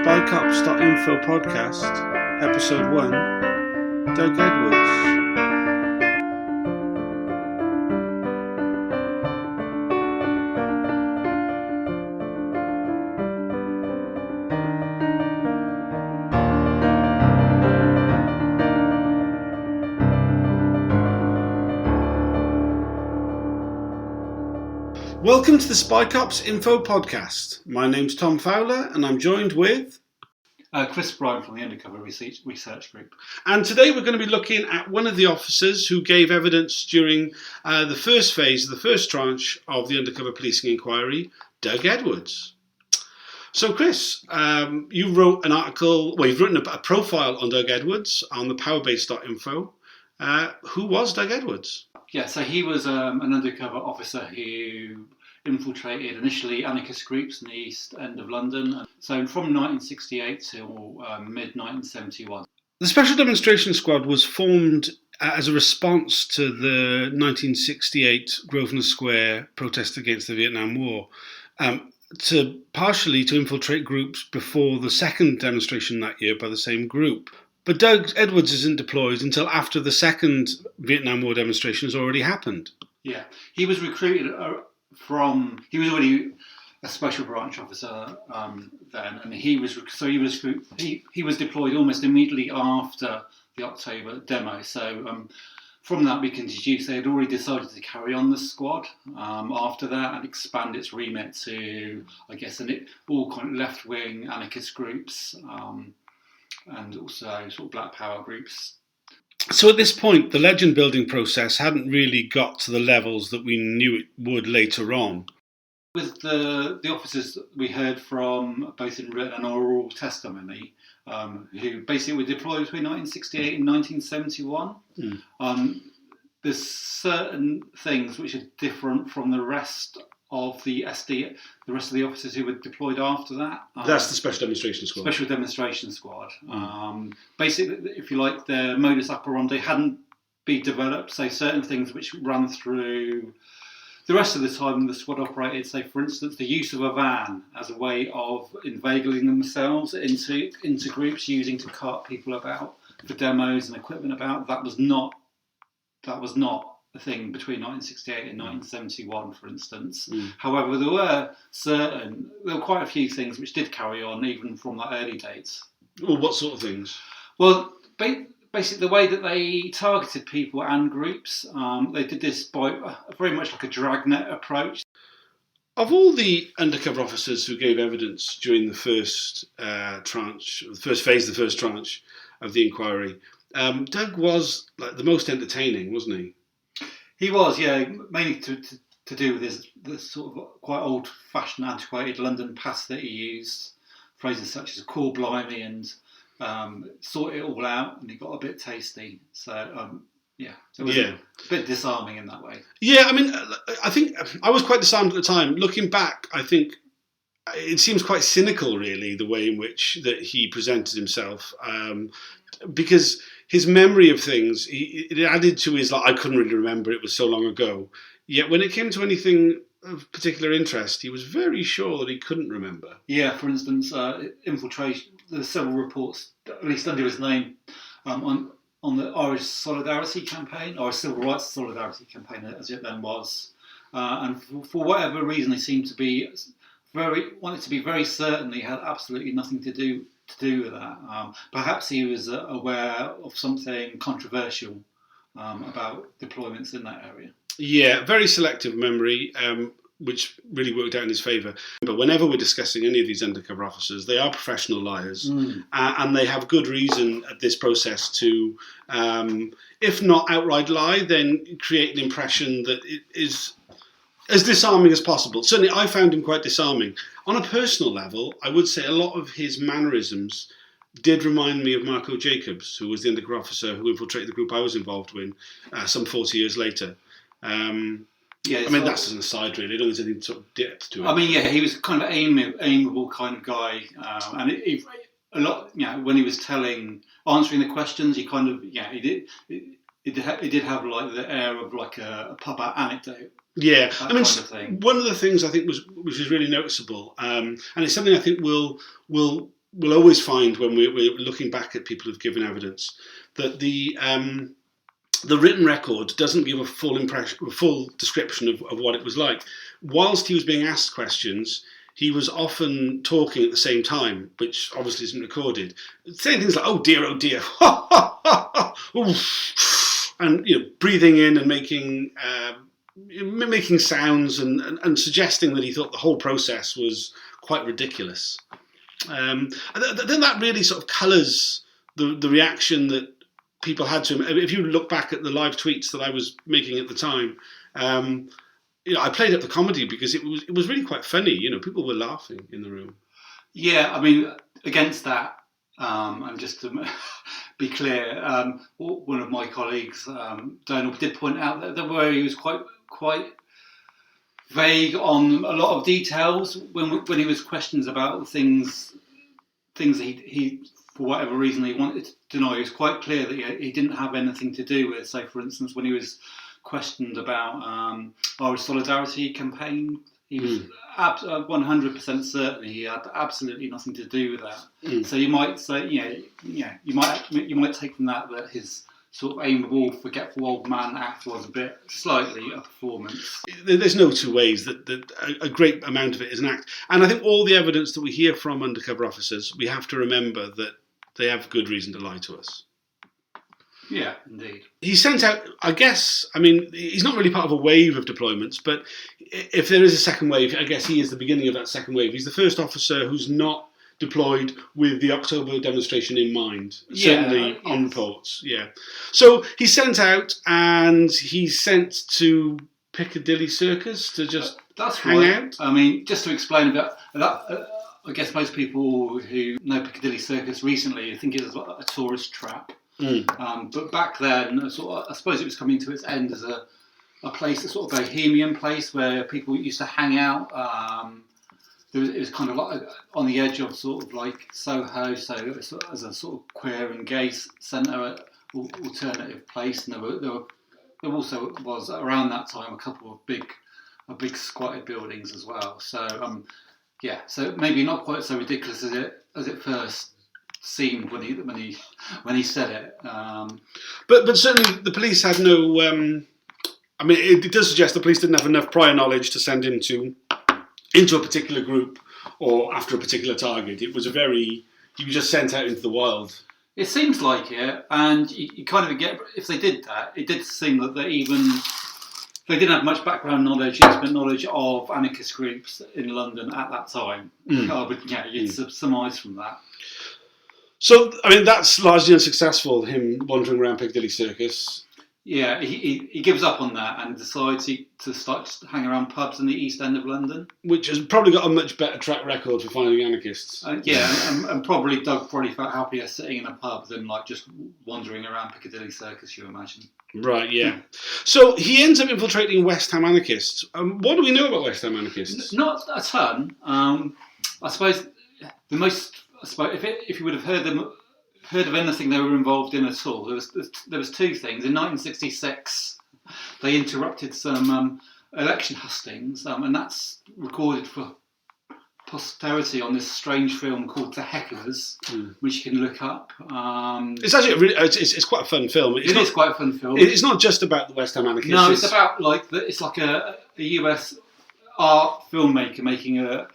Spycops.info podcast, episode 1, Doug Edwards. Welcome to the Spycops Info podcast. My name's Tom Fowler and I'm joined with... Chris Bryan from the Undercover Research Group. And today we're going to be looking at one of the officers who gave evidence during the first phase, the first tranche of the undercover policing inquiry, Doug Edwards. So Chris, you wrote an article, you've written a profile on Doug Edwards on the powerbase.info. Who was Doug Edwards? Yeah, so he was an undercover officer who infiltrated initially anarchist groups in the East End of London. So from 1968 till mid-1971. The Special Demonstration Squad was formed as a response to the 1968 Grosvenor Square protest against the Vietnam War, partially to infiltrate groups before the second demonstration that year by the same group. But Doug Edwards isn't deployed until after the second Vietnam War demonstration has already happened. Yeah, he was recruited he was already a special branch officer then, and he was deployed almost immediately after the October demo. So from that we can deduce they had already decided to carry on the squad after that and expand its remit to, I guess, all kind of left-wing anarchist groups. And also sort of black power groups. So at this point, the legend building process hadn't really got to the levels that we knew it would later on. With the officers that we heard from, both in written and oral testimony, who basically were deployed between 1968 and 1971, there's certain things which are different from the rest of the rest of the officers who were deployed after that. That's the Special Demonstration Squad. Special Demonstration Squad. Basically, if you like, their modus operandi hadn't been developed, so certain things which ran through the rest of the time the squad operated, say for instance the use of a van as a way of inveigling themselves into groups, using to cart people about for demos and equipment about, that was not a thing between 1968 and 1971, for instance. However, there were quite a few things which did carry on even from that early dates. Well, what sort of things? Well, basically the way that they targeted people and groups, they did this by very much like a dragnet approach. Of all the undercover officers who gave evidence during the first tranche, the first phase, the first tranche of the inquiry, Doug was like the most entertaining, wasn't he? He was, yeah, mainly to do with this sort of quite old-fashioned, antiquated London pass that he used, phrases such as "call blimey" and "sort it all out," and he got a bit tasty. So, it was a bit disarming in that way. Yeah, I mean, I think I was quite disarmed at the time. Looking back, I think it seems quite cynical, really, the way in which that he presented himself, because his memory of things, it added to his, I couldn't really remember, it was so long ago. Yet when it came to anything of particular interest, he was very sure that he couldn't remember. Yeah, for instance, infiltration, there's several reports, at least under his name, on the Irish Solidarity campaign, or Civil Rights Solidarity campaign as it then was. And for whatever reason, they seemed to be wanted to be very certain he had absolutely nothing to do with that. Perhaps he was aware of something controversial about deployments in that area. Yeah, very selective memory, which really worked out in his favour. But whenever we're discussing any of these undercover officers, they are professional liars, and they have good reason at this process to, if not outright lie, then create an impression that it is as disarming as possible. Certainly, I found him quite disarming. On a personal level, I would say a lot of his mannerisms did remind me of Marco Jacobs, who was the undercover officer who infiltrated the group I was involved with some 40 years later. That's as an aside, really. I don't think there's any sort of depth to it. I mean, yeah, he was kind of an amiable kind of guy, and a lot. When he was answering the questions, he kind of, he did have like the air of like a pub anecdote. Yeah, I mean, one of the things I think which is really noticeable, and it's something I think will we'll always find when we're looking back at people who've given evidence that the written record doesn't give a full description of what it was like. Whilst he was being asked questions, he was often talking at the same time, which obviously isn't recorded, saying things like, oh dear, and breathing in and making sounds and suggesting that he thought the whole process was quite ridiculous. Then that really sort of colours the reaction that people had to him. If you look back at the live tweets that I was making at the time, I played up the comedy because it was really quite funny. People were laughing in the room. Yeah, I mean, against that, and just to be clear, one of my colleagues, Donald, did point out that where he was quite vague on a lot of details when he was questions about things he for whatever reason he wanted to deny. It was quite clear that he didn't have anything to do with, say, for instance, when he was questioned about our solidarity campaign, he was 100% certain he had absolutely nothing to do with that. So you might say, you might take from that his sort of amiable, forgetful old man act was slightly a performance. There's no two ways that a great amount of it is an act. And I think all the evidence that we hear from undercover officers, we have to remember that they have good reason to lie to us. Yeah, indeed. He sent out, he's not really part of a wave of deployments, but if there is a second wave, I guess he is the beginning of that second wave. He's the first officer who's not deployed with the October demonstration in mind, certainly on reports. Yeah. So he sent out, and he sent to Piccadilly Circus to just hang out. I mean, just to explain a bit, I guess most people who know Piccadilly Circus recently think it is a tourist trap. But back then, I suppose it was coming to its end as a place, a sort of bohemian place where people used to hang out. It was kind of like on the edge of sort of like Soho, so as a sort of queer and gay centre, alternative place. And there also was around that time a couple of big squatted buildings as well. So so maybe not quite so ridiculous as it first seemed when he said it. But certainly the police had no. It does suggest the police didn't have enough prior knowledge to send him into a particular group or after a particular target. It was he was just sent out into the wild. It seems like it, and you kind of get, if they did that, it did seem that they didn't have much background knowledge, intimate knowledge of anarchist groups in London at that time. You'd surmise from that. So, that's largely unsuccessful, him wandering around Piccadilly Circus. Yeah, he gives up on that and decides to start to hang around pubs in the East End of London. Which has probably got a much better track record for finding anarchists. And probably Doug felt happier sitting in a pub than just wandering around Piccadilly Circus, you imagine. Right, yeah. So he ends up infiltrating West Ham Anarchists. What do we know about West Ham Anarchists? Not a ton. I suppose the most... if you would have heard of anything they were involved in at all, there was two things. In 1966, they interrupted some election hustings, and that's recorded for posterity on this strange film called The Hecklers, which you can look up. It's actually it's quite a fun film. It's quite a fun film. It's not just about the West Ham Anarchists. No, it's about it's like a US art filmmaker making a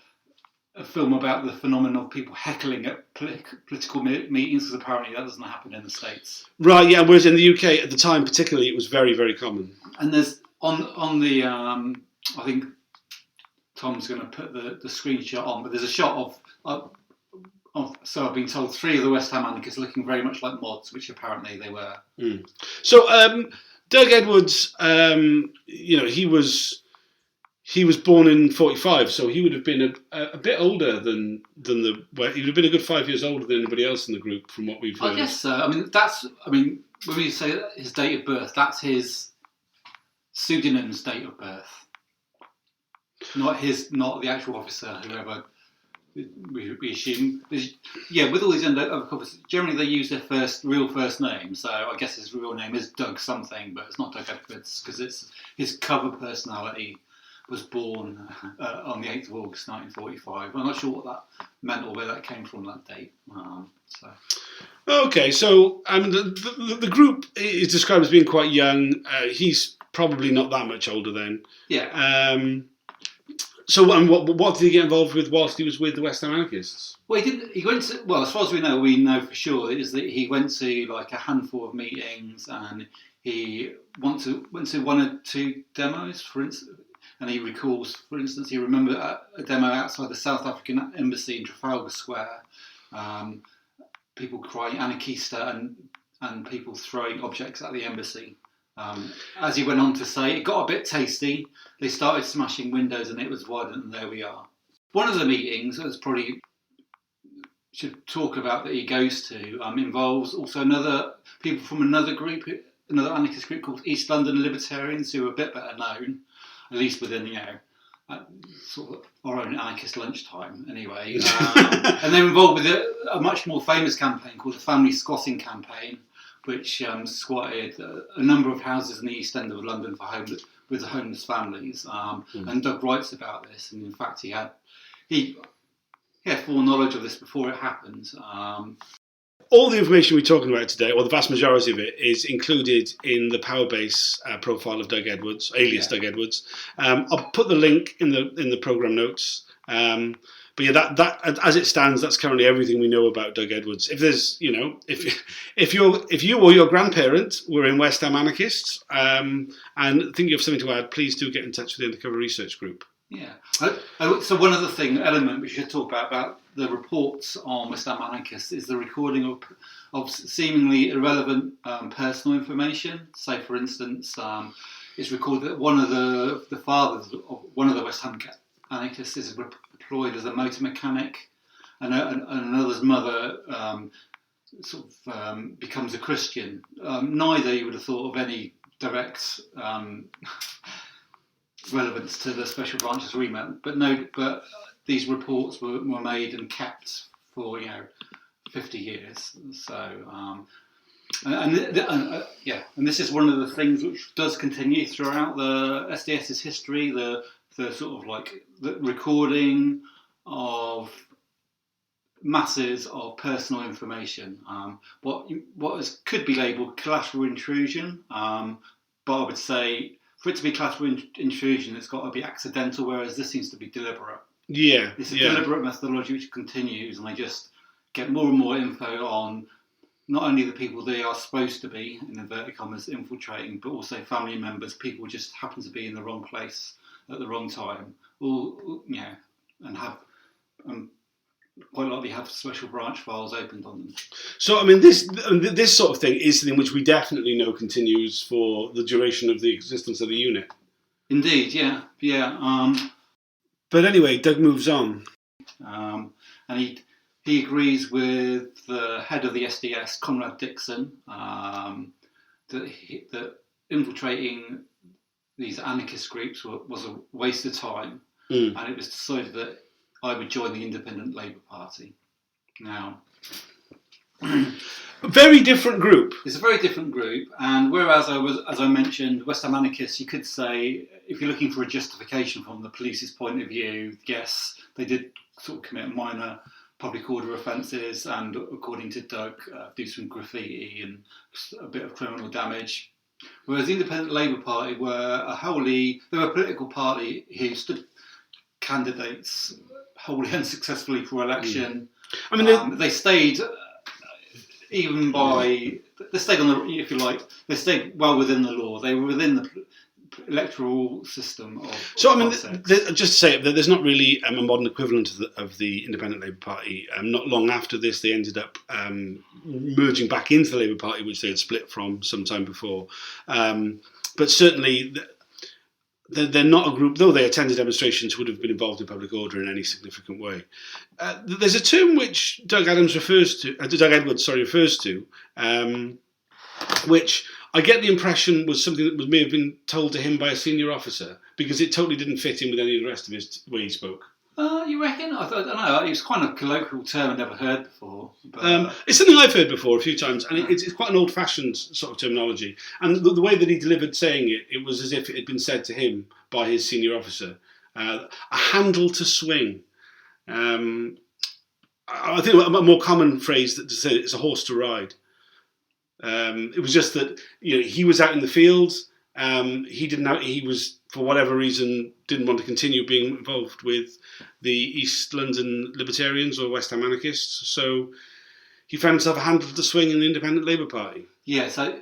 film about the phenomenon of people heckling at political meetings, because apparently that doesn't happen in the States. Right, yeah, whereas in the UK at the time particularly it was very, very common. And there's on the I think Tom's going to put the screenshot on, but there's a shot of so I've been told 3 of the West Ham Anarchists looking very much like mods, which apparently they were. So Doug Edwards, he was born in 45, so he would have been a bit older than he would have been a good 5 years older than anybody else in the group, from what we've heard. I guess so. When we say his date of birth, that's his pseudonym's date of birth, not the actual officer, whoever we assume. With all these undercover officers, generally they use their real first name. So I guess his real name is Doug something, but it's not Doug Edwards because it's his cover personality was born on the 8th of August 1945. I'm not sure what that meant or where that came from, that date. Okay, so the group is described as being quite young. He's probably not that much older then. Yeah. So what did he get involved with whilst he was with the West Ham Anarchists? Well, he went to, well, as far as we know for sure, is that he went to like a handful of meetings, and he went to one or two demos, for instance. And he recalls, for instance, he remembered a demo outside the South African embassy in Trafalgar Square. People crying "Anarchista" and people throwing objects at the embassy. As he went on to say, it got a bit tasty. They started smashing windows and it was violent, and there we are. One of the meetings, that's probably should talk about, that he goes to, involves also people from another anarchist group called East London Libertarians, who are a bit better known, at least within, sort of our own anarchist lunchtime, anyway. And they're involved with a much more famous campaign called the Family Squatting Campaign, which squatted a number of houses in the East End of London with homeless families. And Doug writes about this, and in fact he had full knowledge of this before it happened. All the information we're talking about today, or the vast majority of it, is included in the Powerbase profile of Doug Edwards, alias Doug Edwards. I'll put the link in the program notes. But yeah, that as it stands, that's currently everything we know about Doug Edwards. If there's, if you or your grandparent were in West Ham Anarchists and think you have something to add, please do get in touch with the Undercover Research Group. Yeah. So one other element we should talk about the reports on West Ham Anarchists is the recording of seemingly irrelevant personal information. Say, for instance, it's recorded that one of the fathers of one of the West Ham Anarchists is employed as a motor mechanic, and another's mother becomes a Christian. Neither you would have thought of any direct relevance to the Special Branches Remit, but these reports were made and kept for 50 years. So and this is one of the things which does continue throughout the SDS's history. The sort of like the recording of masses of personal information. What could be labelled collateral intrusion, but I would say, for it to be collateral intrusion, it's got to be accidental, whereas this seems to be deliberate. Yeah. It's a deliberate methodology which continues, and they just get more and more info on not only the people they are supposed to be, in inverted commas, infiltrating, but also family members. People just happen to be in the wrong place at the wrong time, and have quite likely have special branch files opened on them. So, I mean, this sort of thing is something which we definitely know continues for the duration of the existence of the unit. Indeed, yeah. But anyway, Doug moves on. And he agrees with the head of the SDS, Conrad Dixon, that infiltrating these anarchist groups was a waste of time, and it was decided that I would join the Independent Labour Party. Now, a very different group. It's a very different group, and whereas as I mentioned, West Ham Anarchists, you could say, if you're looking for a justification from the police's point of view, yes, they did sort of commit minor public order offences, and according to Doug, do some graffiti and a bit of criminal damage. Whereas the Independent Labour Party were they were a political party who stood candidates wholly unsuccessfully for election. I mean, they stayed they stayed on the, if you like, they stayed well within the law. They were within the electoral system. Just to say that there's not really a modern equivalent of the Independent Labour Party. Not long after this, they ended up merging back into the Labour Party, which they had split from some time before. But certainly, they're not a group, though they attended demonstrations, would have been involved in public order in any significant way. There's a term which Doug Edwards refers to, which I get the impression was something that may have been told to him by a senior officer, because it totally didn't fit in with any of the rest of his way he spoke. You reckon? I don't know. It was quite a colloquial term I'd never heard before. But it's something I've heard before a few times, and it's quite an old-fashioned sort of terminology. And the way that he delivered saying it was as if it had been said to him by his senior officer. A handle to swing. I think a more common phrase to say it's a horse to ride. It was just that he was out in the fields. He was, for whatever reason, didn't want to continue being involved with the East London Libertarians or West Ham Anarchists. So he found himself a handle to swing in the Independent Labour Party. Yeah. So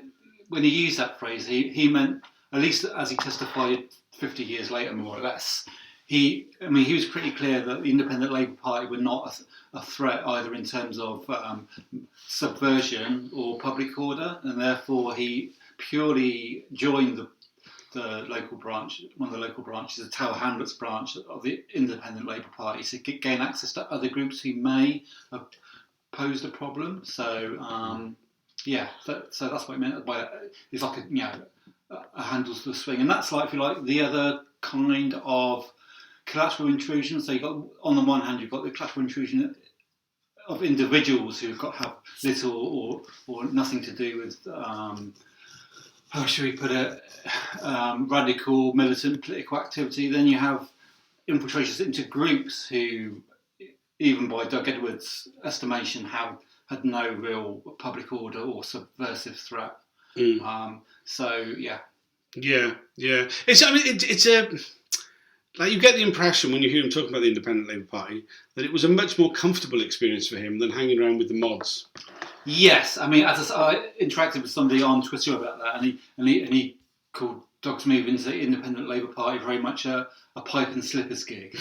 when he used that phrase, he meant, at least as he testified 50 years later, more or less. He was pretty clear that the Independent Labour Party were not a threat either in terms of subversion or public order, and therefore he purely joined the local branch, one of the local branches, the Tower Hamlets branch of the Independent Labour Party, to gain access to other groups who may have posed a problem. So so that's what it meant by it. It's like a handle to the swing, and that's like, if you like, the other kind of collateral intrusion. So on the one hand, you've got the collateral intrusion of individuals who've got have little or nothing to do with how should we put it, radical militant political activity. Then you have infiltrations into groups who, even by Doug Edwards' estimation, had no real public order or subversive threat. Yeah. It's a. Like, you get the impression when you hear him talking about the Independent Labour Party that it was a much more comfortable experience for him than hanging around with the mods. Yes, I interacted with somebody on Twitter about that, and he called Doug's move into the Independent Labour Party very much a pipe and slippers gig.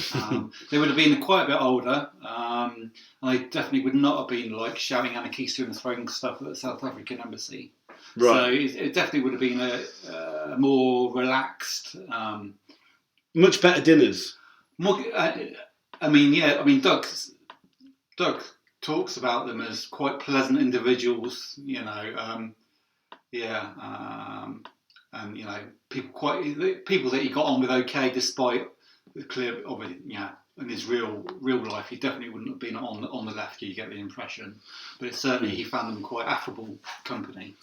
They would have been quite a bit older, and they definitely would not have been like shouting Anarchista and throwing stuff at the South African embassy. Right. So it definitely would have been a more relaxed. Much better dinners. More, Doug talks about them as quite pleasant individuals, and people that he got on with okay, despite the clear, in his real life, he definitely wouldn't have been on the left. You get the impression, but certainly he found them quite affable company.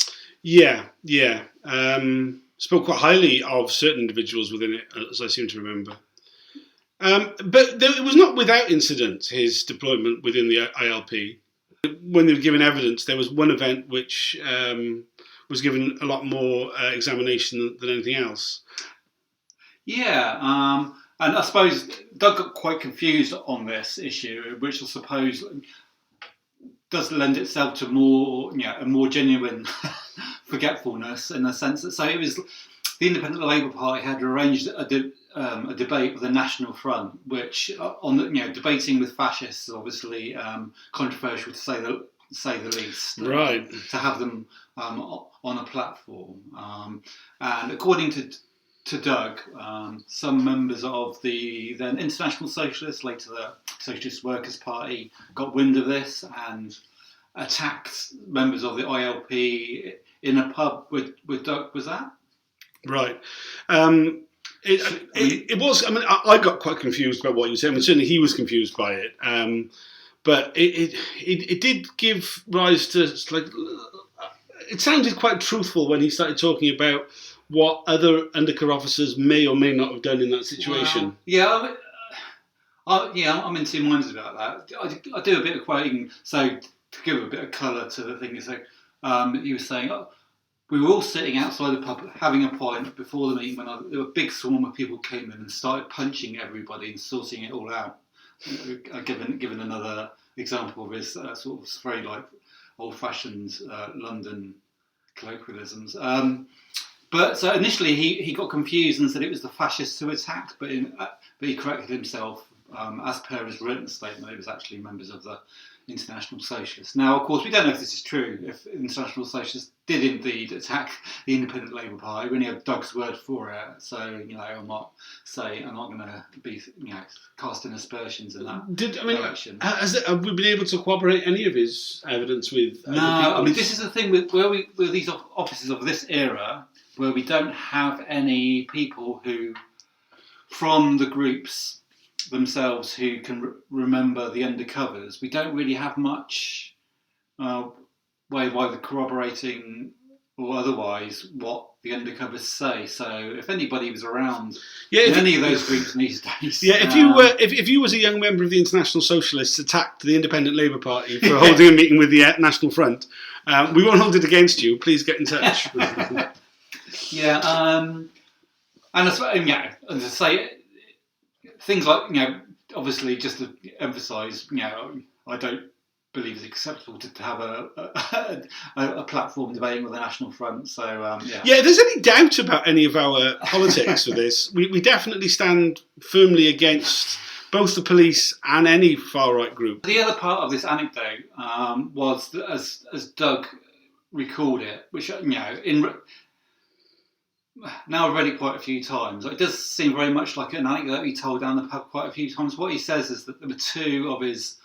Yeah. Spoke quite highly of certain individuals within it, as I seem to remember. But it was not without incident, his deployment within the ILP. When they were given evidence, there was one event which was given a lot more examination than anything else. Yeah, and I suppose Doug got quite confused on this issue, which I suppose does lend itself to a more genuine forgetfulness, in the sense that, so it was the Independent Labour Party had arranged a debate with the National Front, which debating with fascists is obviously controversial to say the least. Right. To have them on a platform, and according to Doug, some members of the then International Socialists, later the Socialist Workers' Party, got wind of this and attacked members of the ILP in a pub with Doug. Was that? Right. It was. I got quite confused about what you said. Certainly he was confused by it. But it did give rise to, like, it sounded quite truthful when he started talking about what other undercover officers may or may not have done in that situation. Well, I'm in two minds about that. I do a bit of quoting, so to give a bit of colour to the thing, is like, he was saying, we were all sitting outside the pub having a pint before the meeting when there were a big swarm of people came in and started punching everybody and sorting it all out. Given another example of his sort of very like old-fashioned London colloquialisms. But so initially he got confused and said it was the fascists who attacked, but he corrected himself. As per his written statement, it was actually members of the International Socialists. Now, of course, we don't know if this is true, if International Socialists did indeed attack the Independent Labour Party. We only have Doug's word for it, so, I'm not going to be, casting aspersions in that direction. Have we been able to corroborate any of his evidence with... No, this is the thing with these officers of this era, where we don't have any people who, from the groups themselves, who can remember the undercovers. We don't really have much way of either corroborating or otherwise what the undercovers say. So if anybody was around in any of those groups these days, if you as a young member of the International Socialists attacked the Independent Labour Party for holding a meeting with the National Front, we won't hold it against you. Please get in touch. and as I say, things like obviously just to emphasise, I don't believe it's acceptable to have a platform debating with the National Front. So if there's any doubt about any of our politics with this, we definitely stand firmly against both the police and any far right group. The other part of this anecdote was that as Doug recalled it, which now I've read it quite a few times. It does seem very much like an anecdote he told down the pub quite a few times. What he says is that there were two of his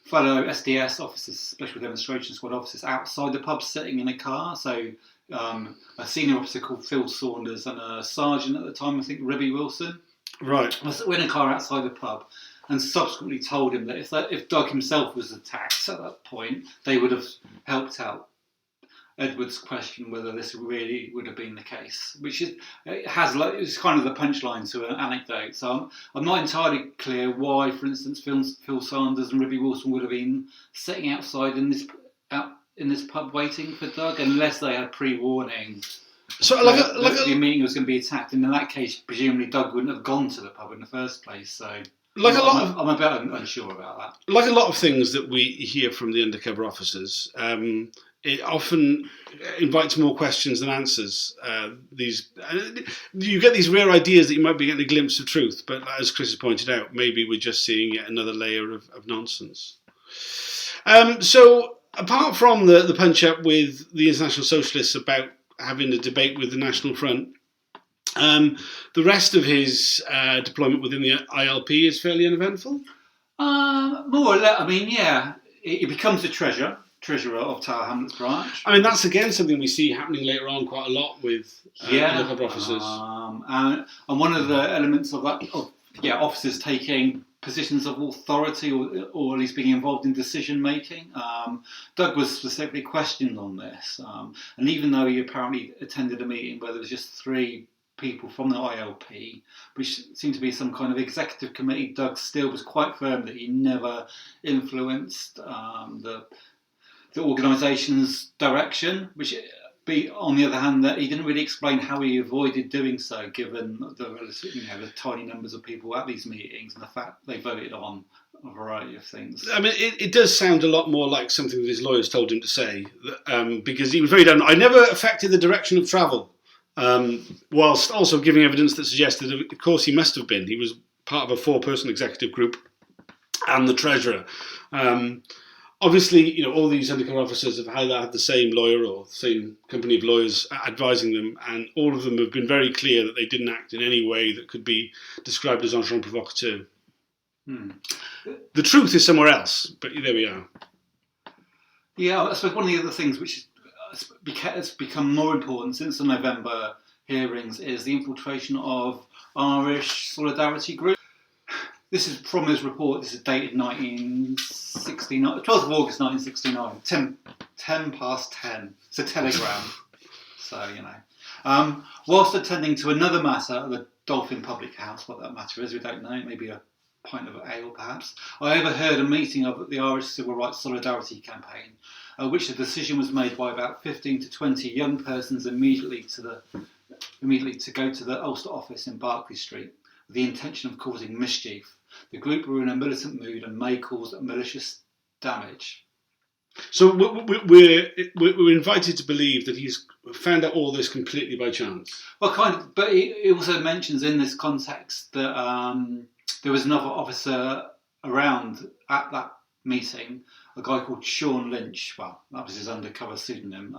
fellow SDS officers, Special Demonstration Squad officers, outside the pub sitting in a car. So a senior officer called Phil Saunders and a sergeant at the time, I think Ribby Wilson, right, were in a car outside the pub, and subsequently told him that if Doug himself was attacked at that point, they would have helped out. Edward's question whether this really would have been the case, which is it's kind of the punchline to an anecdote. So I'm not entirely clear why, for instance, Phil Sanders and Ribby Wilson would have been sitting outside in this pub waiting for Doug, unless they had pre-warning. So the meeting was going to be attacked, and in that case, presumably Doug wouldn't have gone to the pub in the first place. So I'm a bit unsure about that. Like a lot of things that we hear from the undercover officers. It often invites more questions than answers. You get these rare ideas that you might be getting a glimpse of truth, but as Chris has pointed out, maybe we're just seeing yet another layer of nonsense. So apart from the punch-up with the International Socialists about having a debate with the National Front, the rest of his deployment within the ILP is fairly uneventful? More or less. He becomes the treasurer of Tower Hamlets branch. That's again something we see happening later on quite a lot with undercover officers. And one of the elements of that, officers taking positions of authority or at least being involved in decision making. Doug was specifically questioned on this, and even though he apparently attended a meeting where there was just 3 people from the ILP, which seemed to be some kind of executive committee, Doug still was quite firm that he never influenced the organisation's direction, which on the other hand, that he didn't really explain how he avoided doing so, given the tiny numbers of people at these meetings and the fact they voted on a variety of things. It does sound a lot more like something that his lawyers told him to say, because he was very done. I never affected the direction of travel, whilst also giving evidence that suggested that, of course, he must have been. He was part of a 4-person executive group and the treasurer. Obviously, all these undercover officers have either had the same lawyer or the same company of lawyers advising them, and all of them have been very clear that they didn't act in any way that could be described as agent provocateur. The truth is somewhere else, but there we are. Yeah, I suppose one of the other things which has become more important since the November hearings is the infiltration of Irish solidarity groups. This is from his report. This is dated 1969, 12th of August 1969, 10 past 10. It's a telegram. So, whilst attending to another matter at the Dolphin Public House, what that matter is, we don't know, maybe a pint of ale perhaps, I overheard a meeting of the Irish Civil Rights Solidarity Campaign, which the decision was made by about 15 to 20 young persons immediately to go to the Ulster office in Berkeley Street with the intention of causing mischief. The group were in a militant mood and may cause malicious damage. So we're invited to believe that he's found out all this completely by chance. Well, kind of, but he also mentions in this context that there was another officer around at that meeting, a guy called Sean Lynch. Well, that was his undercover pseudonym,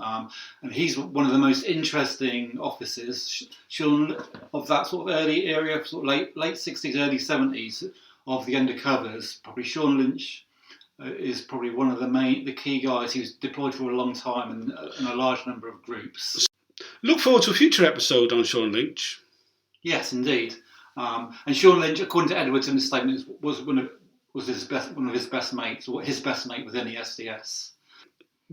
and he's one of the most interesting officers. Sean, of that sort of early area, sort of late 60s, early 70s of the undercovers. Probably Sean Lynch is probably one of the key guys. He was deployed for a long time in a large number of groups. Look forward to a future episode on Sean Lynch. Yes, indeed. And Sean Lynch, according to Edwards in his statement, was one of his best mates, or his best mate within the SDS.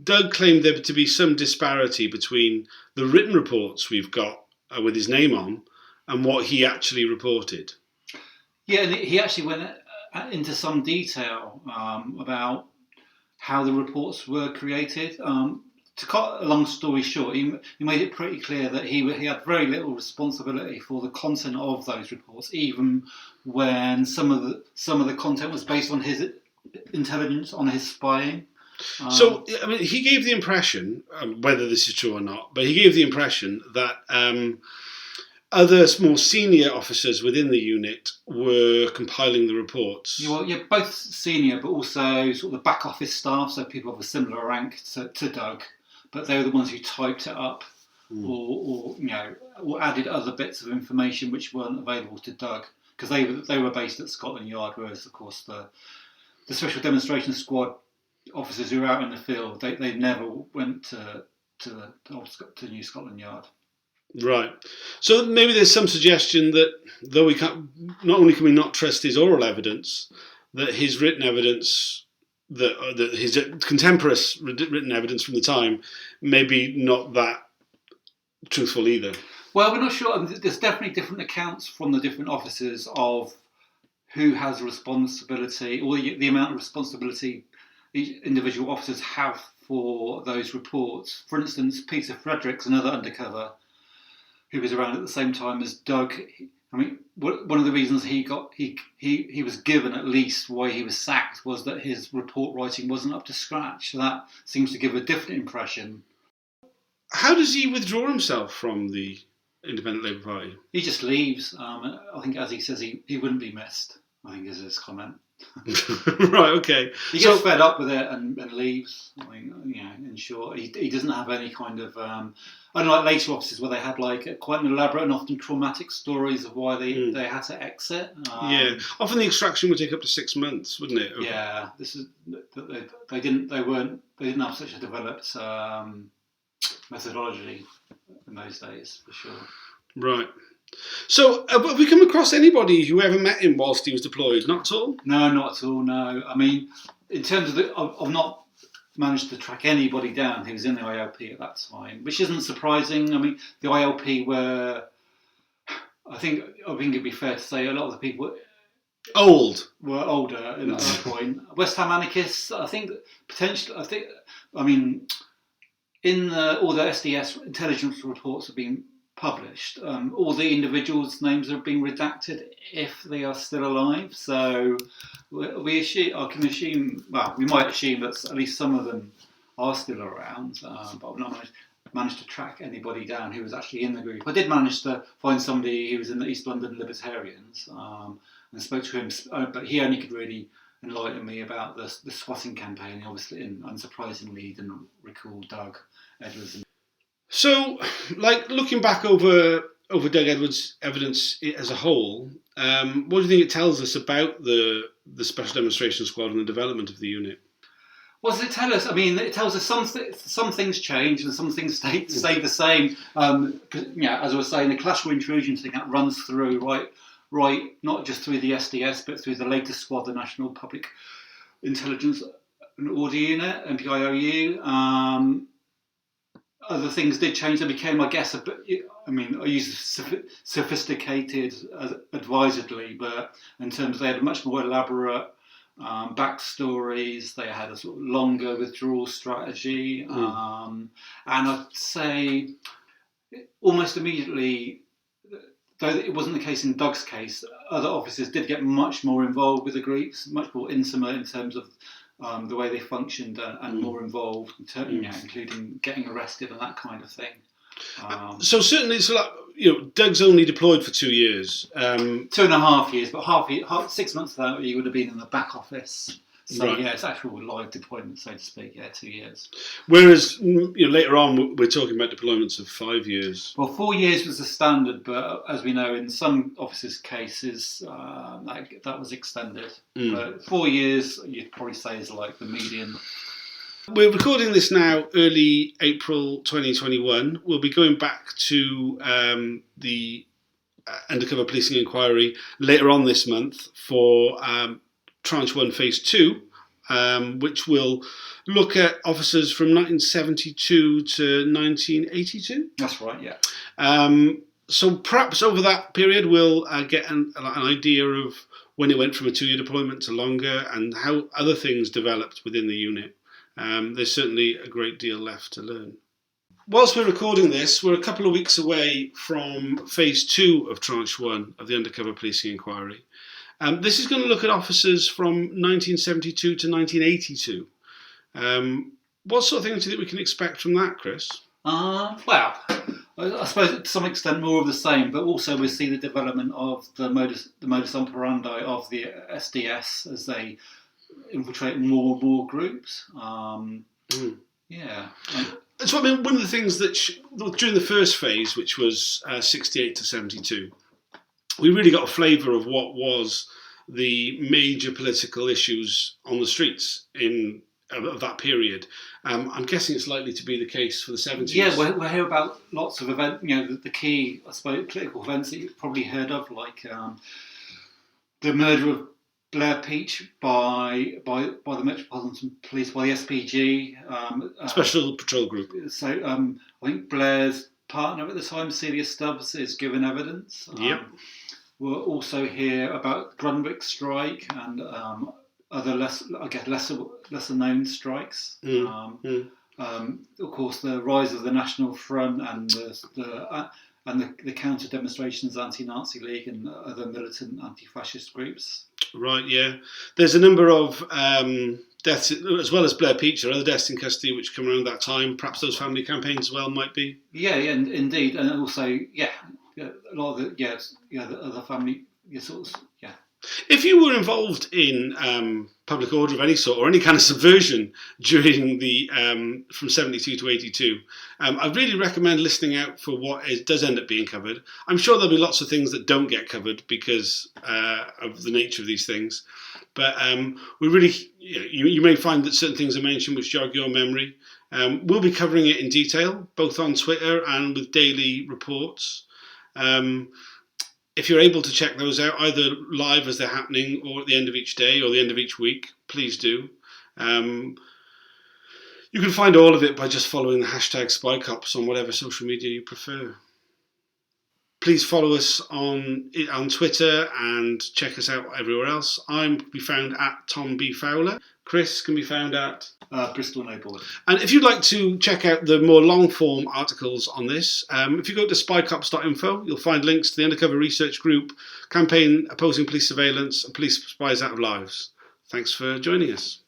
Doug claimed there to be some disparity between the written reports we've got with his name on and what he actually reported. Yeah, and he actually went into some detail about how the reports were created. To cut a long story short, he made it pretty clear that he had very little responsibility for the content of those reports, even when some of the content was based on his intelligence, on his spying. So, I mean, he gave the impression, whether this is true or not, but he gave the impression that other more senior officers within the unit were compiling the reports. Yeah, both senior, but also sort of the back office staff, so people of a similar rank to Doug, but they were the ones who typed it up, or added other bits of information which weren't available to Doug, because they were based at Scotland Yard, whereas of course the Special Demonstration Squad officers who were out in the field, they never went to New Scotland Yard. Right. So maybe there's some suggestion that though we can't, not only can we not trust his oral evidence, that his written evidence, that his contemporaneous written evidence from the time, maybe not that truthful either. Well, we're not sure. There's definitely different accounts from the different officers of who has responsibility, or the amount of responsibility each individual officers have for those reports. For instance, Peter Fredericks, another undercover, who was around at the same time as Doug. I mean, one of the reasons he was given at least why he was sacked was that his report writing wasn't up to scratch. So that seems to give a different impression. How does he withdraw himself from the Independent Labour Party? He just leaves. I think, as he says, he wouldn't be missed, I think is his comment. Right, okay. He gets fed up with it and leaves. I mean, in short, he doesn't have any kind of... unlike later officers where they had quite an elaborate and often traumatic stories of why they had to exit. Often the extraction would take up to 6 months, wouldn't it? Yeah, they didn't have such a developed methodology in those days, for sure. Right. So, have we come across anybody who ever met him whilst he was deployed? Not at all? No, not at all, no. I mean, in terms of I've not managed to track anybody down who was in the ILP at that time, which isn't surprising. I mean, the ILP were, I think it'd be fair to say a lot of the people were older at that point. West Ham Anarchists, in all the SDS intelligence reports have been published. All the individuals' names have been redacted if they are still alive. So we might assume that at least some of them are still around. But I've not managed to track anybody down who was actually in the group. I did manage to find somebody who was in the East London Libertarians and spoke to him, but he only could really enlighten me about the swatting campaign. Obviously, and unsurprisingly, he didn't recall Doug Edwards. So, looking back over Doug Edwards' evidence as a whole, what do you think it tells us about the Special Demonstration Squad and the development of the unit? What does it tell us? I mean, it tells us some things change and some things stay the same. As I was saying, the classical intrusion thing that runs through right, not just through the SDS, but through the latest squad, the National Public Intelligence and Order Unit, NPIOU. Other things did change. They became, I guess, I use sophisticated advisedly, but in terms they had much more elaborate backstories. They had a sort of longer withdrawal strategy, and I'd say almost immediately, though it wasn't the case in Doug's case, other officers did get much more involved with the groups, much more intimate in terms of the way they functioned and more involved, including getting arrested and that kind of thing. So certainly, it's Doug's only deployed for 2 years. 2.5 years, but 6 months of that he would have been in the back office. So right. It's actual live deployment, so to speak. 2 years. Whereas later on we're talking about deployments of 5 years. Well, 4 years was the standard, but as we know, in some officers' cases, that was extended. But 4 years, you'd probably say, is like the median. We're recording this now, early April 2021. We'll be going back to the undercover policing inquiry later on this month for Tranche 1, Phase 2, which will look at officers from 1972 to 1982. That's right, yeah. So perhaps over that period we'll get an idea of when it went from a 2-year deployment to longer and how other things developed within the unit. There's certainly a great deal left to learn. Whilst we're recording this, we're a couple of weeks away from phase 2 of tranche 1 of the undercover policing inquiry. This is going to look at officers from 1972 to 1982. What sort of things do you think we can expect from that, Chris? Well, I suppose to some extent more of the same, but also we see the development of the modus operandi of the SDS as they infiltrate more and more groups. Yeah. So I mean, one of the things that during the first phase, which was 68 to 72, we really got a flavour of what was the major political issues on the streets of that period. I'm guessing it's likely to be the case for the 70s. Yeah, we'll hear about lots of events, the key, I suppose, political events that you've probably heard of, like the murder of Blair Peach by the Metropolitan Police, by the SPG. Special Patrol Group. So I think Blair's partner at the time, Celia Stubbs, is given evidence. Yep. We'll also hear about Grunwick strike and other lesser known strikes. Of course, the rise of the National Front and the counter demonstrations, Anti-Nazi League and other militant anti-fascist groups. Right, yeah. There's a number of deaths, as well as Blair Peach, or other deaths in custody which come around that time. Perhaps those family campaigns as well might be. Yeah, indeed, and also, a lot of the other family sorts. Yeah. If you were involved in public order of any sort or any kind of subversion during the from 72 to 82, I really recommend listening out for what does end up being covered. I'm sure there'll be lots of things that don't get covered because of the nature of these things. But we really, you may find that certain things are mentioned which jog your memory. We'll be covering it in detail, both on Twitter and with daily reports. If you're able to check those out, either live as they're happening or at the end of each day or the end of each week, please do. You can find all of it by just following the hashtag SpyCops on whatever social media you prefer. Please follow us on Twitter and check us out everywhere else. I'm can be found at Tom B. Fowler. Chris can be found at Bristol Noble. And if you'd like to check out the more long-form articles on this, if you go to spycops.info, you'll find links to the Undercover Research Group, campaign opposing police surveillance, and police spies out of lives. Thanks for joining us.